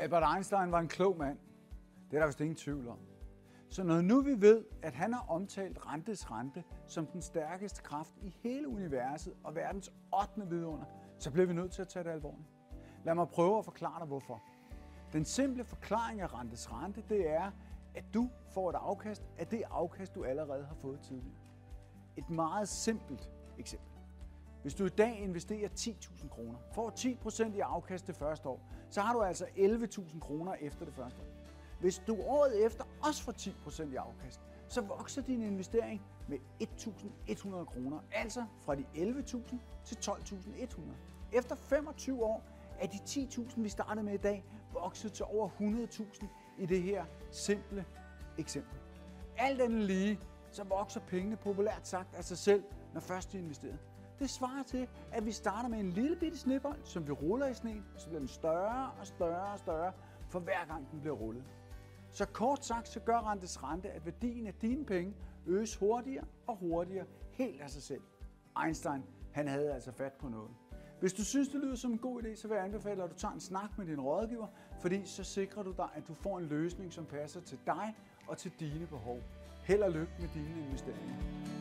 Albert Einstein var en klog mand. Det er der vist ingen tvivl om. Så når nu vi ved, at han har omtalt rentes rente som den stærkeste kraft i hele universet og verdens 8. vidunder, så bliver vi nødt til at tage det alvorligt. Lad mig prøve at forklare dig hvorfor. Den simple forklaring af rentes rente, det er, at du får et afkast af det afkast, du allerede har fået tidligere. Et meget simpelt eksempel. Hvis du i dag investerer 10.000 kroner, får 10% i afkast det første år, så har du altså 11.000 kroner efter det første år. Hvis du året efter også får 10% i afkast, så vokser din investering med 1.100 kroner, altså fra de 11.000 til 12.100. Efter 25 år er de 10.000, vi startede med i dag, vokset til over 100.000 i det her simple eksempel. Alt andet lige, så vokser pengene populært sagt af sig selv, når først de er investeret. Det svarer til, at vi starter med en lille bitte snebold, som vi ruller i sneen, så bliver den større og større og større, for hver gang den bliver rullet. Så kort sagt, så gør rentes rente, at værdien af dine penge øges hurtigere og hurtigere, helt af sig selv. Einstein, han havde altså fat på noget. Hvis du synes, det lyder som en god idé, så vil jeg anbefale, at du tager en snak med din rådgiver, fordi så sikrer du dig, at du får en løsning, som passer til dig og til dine behov. Held og lykke med dine investeringer.